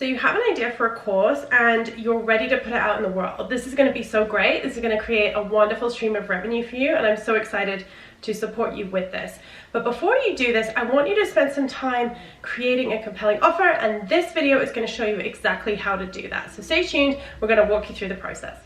So you have an idea for a course and you're ready to put it out in the world. This is going to be so great. This is going to create a wonderful stream of revenue for you, and I'm so excited to support you with this. But before you do this, I want you to spend some time creating a compelling offer, and this video is going to show you exactly how to do that. So stay tuned, we're going to walk you through the process.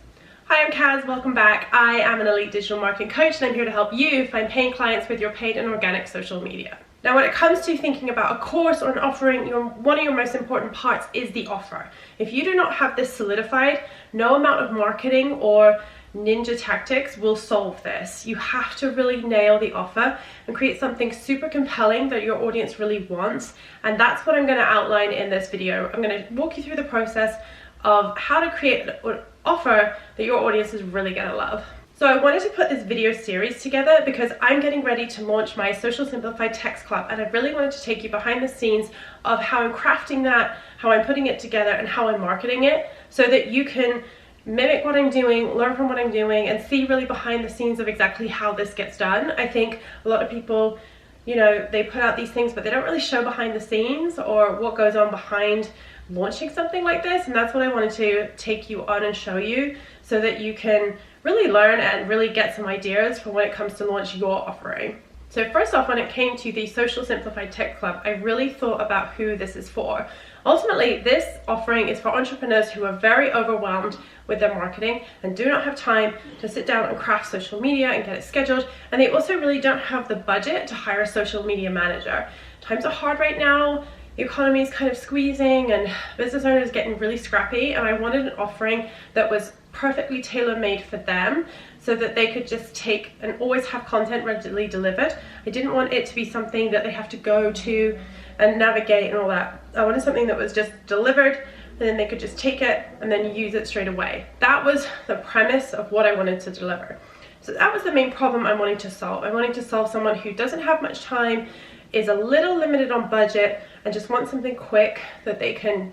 Hi, I'm Kaz, welcome back. I am an elite digital marketing coach, and I'm here to help you find paying clients with your paid and organic social media. Now, when it comes to thinking about a course or an offering, one of your most important parts is the offer. If you do not have this solidified, no amount of marketing or ninja tactics will solve this. You have to really nail the offer and create something super compelling that your audience really wants. And that's what I'm going to outline in this video. I'm going to walk you through the process of how to create an offer that your audience is really going to love. So I wanted to put this video series together because I'm getting ready to launch my Social Simplified Text Club, and I really wanted to take you behind the scenes of how I'm crafting that, how I'm putting it together, and how I'm marketing it, so that you can mimic what I'm doing, learn from what I'm doing, and see really behind the scenes of exactly how this gets done. I think a lot of people, you know, they put out these things, but they don't really show behind the scenes or what goes on behind launching something like this, and that's what I wanted to take you on and show you, so that you can really learn and really get some ideas for when it comes to launch your offering. So first off, when it came to the Social Simplified Tech Club, I really thought about who this is for. Ultimately, this offering is for entrepreneurs who are very overwhelmed with their marketing and do not have time to sit down and craft social media and get it scheduled, and they also really don't have the budget to hire a social media manager. Times are hard right now, the economy is kind of squeezing and business owners getting really scrappy, and I wanted an offering that was perfectly tailor-made for them so that they could just take and always have content readily delivered. I didn't want it to be something that they have to go to and navigate and all that. I wanted something that was just delivered, and then they could just take it and then use it straight away. That was the premise of what I wanted to deliver. So that was the main problem I'm wanting to solve. I wanted to solve someone who doesn't have much time, is a little limited on budget, and just wants something quick that they can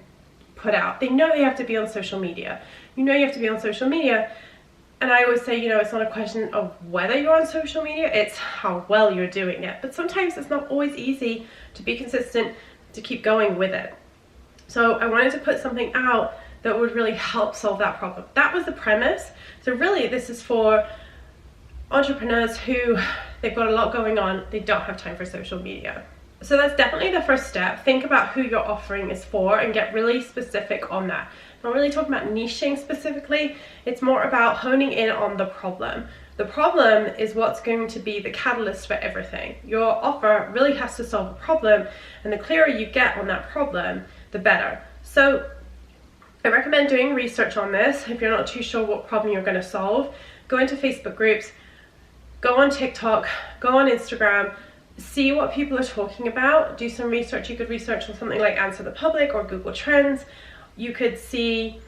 put out. They know they have to be on social media. You know you have to be on social media, and I always say, you know, it's not a question of whether you're on social media, it's how well you're doing it. But sometimes it's not always easy to be consistent, to keep going with it. So I wanted to put something out that would really help solve that problem. That was the premise. So really this is for entrepreneurs who they've got a lot going on, they don't have time for social media. So that's definitely the first step. Think about who your offering is for and get really specific on that. I'm not really talking about niching specifically, it's more about honing in on the problem. The problem is what's going to be the catalyst for everything. Your offer really has to solve a problem, and the clearer you get on that problem, the better. So I recommend doing research on this. If you're not too sure what problem you're going to solve, go into Facebook groups, go on TikTok, go on Instagram, see what people are talking about, do some research. You could research on something like Answer the Public or Google Trends. You could see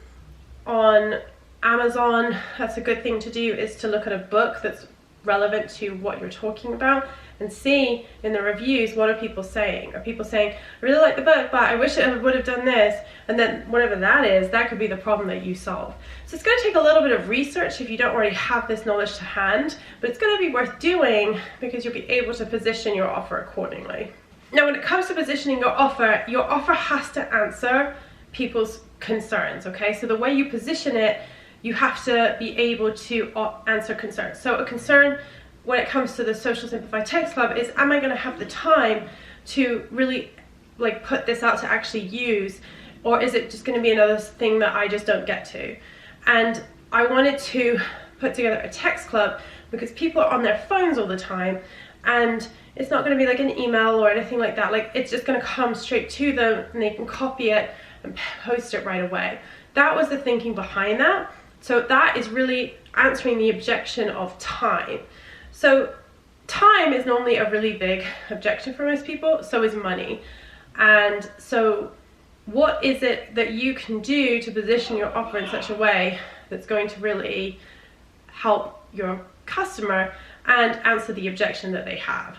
on Amazon, that's a good thing to do, is to look at a book that's relevant to what you're talking about and see in the reviews, what are people saying? Are people saying, I really like the book, but I wish it would have done this? And then whatever that is, that could be the problem that you solve. So it's going to take a little bit of research if you don't already have this knowledge to hand, but it's going to be worth doing because you'll be able to position your offer accordingly. Now, when it comes to positioning your offer has to answer people's concerns, okay? So the way you position it, you have to be able to answer concerns. So a concern when it comes to the Social Simplified Text Club is, am I going to have the time to really like put this out to actually use, or is it just going to be another thing that I just don't get to? And I wanted to put together a text club because people are on their phones all the time, and it's not going to be like an email or anything like that. Like, it's just going to come straight to them and they can copy it and post it right away. That was the thinking behind that. So that is really answering the objection of time. So time is normally a really big objection for most people, so is money. And so what is it that you can do to position your offer in such a way that's going to really help your customer and answer the objection that they have?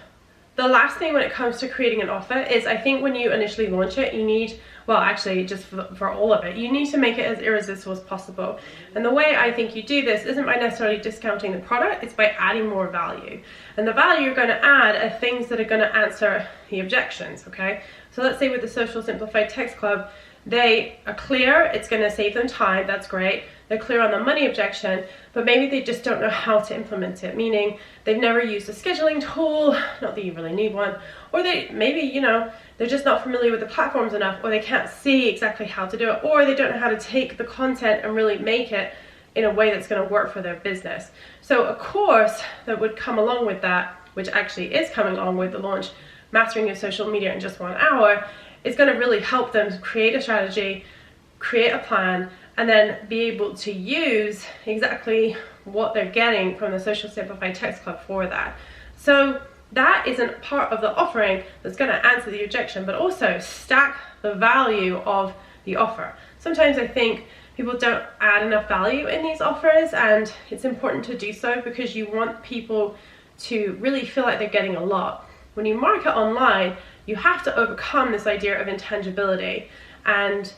The last thing when it comes to creating an offer is, I think when you initially launch it, you need, well actually just for all of it, you need to make it as irresistible as possible. And the way I think you do this isn't by necessarily discounting the product, it's by adding more value. And the value you're going to add are things that are going to answer the objections, okay? So let's say with the Social Simplified Text Club, they are clear, it's going to save them time, that's great. They're clear on the money objection, but maybe they just don't know how to implement it, meaning they've never used a scheduling tool, not that you really need one, or they maybe, you know, they're just not familiar with the platforms enough, or they can't see exactly how to do it, or they don't know how to take the content and really make it in a way that's going to work for their business. So a course that would come along with that, which actually is coming along with the launch, Mastering Your Social Media in Just 1 Hour, is going to really help them create a strategy, create a plan, and then be able to use exactly what they're getting from the Social Simplified Text Club for that. So that isn't part of the offering that's going to answer the objection, but also stack the value of the offer. Sometimes I think people don't add enough value in these offers, and it's important to do so because you want people to really feel like they're getting a lot. When you market online, you have to overcome this idea of intangibility. And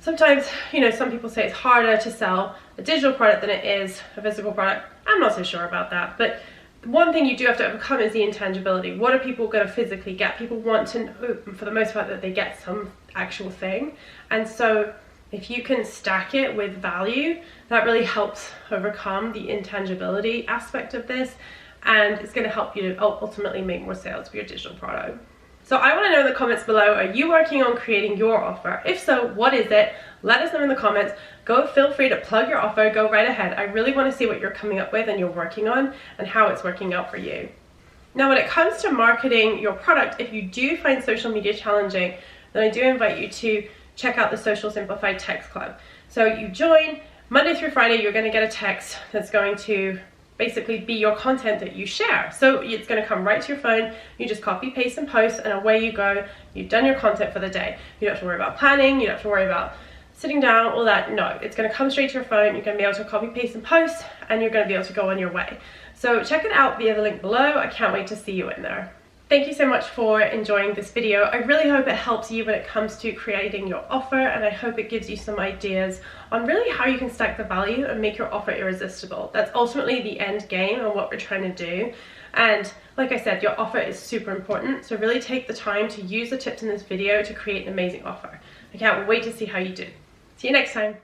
sometimes, you know, some people say it's harder to sell a digital product than it is a physical product. I'm not so sure about that, but one thing you do have to overcome is the intangibility. What are people going to physically get? People want to know, for the most part, that they get some actual thing. And so if you can stack it with value, that really helps overcome the intangibility aspect of this, and it's going to help you to ultimately make more sales for your digital product. So I want to know in the comments below, are you working on creating your offer? If so, what is it? Let us know in the comments. Feel free to plug your offer, go right ahead. I really want to see what you're coming up with and you're working on and how it's working out for you. Now, when it comes to marketing your product, if you do find social media challenging, then I do invite you to check out the Social Simplified Text Club. So you join, Monday through Friday, you're going to get a text that's going to basically be your content that you share. So it's going to come right to your phone. You just copy, paste, and post, and away you go. You've done your content for the day. You don't have to worry about planning. You don't have to worry about sitting down, all that. No, it's going to come straight to your phone. You're going to be able to copy, paste, and post, and you're going to be able to go on your way. So check it out via the link below. I can't wait to see you in there. Thank you so much for enjoying this video. I really hope it helps you when it comes to creating your offer, and I hope it gives you some ideas on really how you can stack the value and make your offer irresistible. That's ultimately the end game and what we're trying to do. And like I said, your offer is super important, so really take the time to use the tips in this video to create an amazing offer. I can't wait to see how you do. See you next time.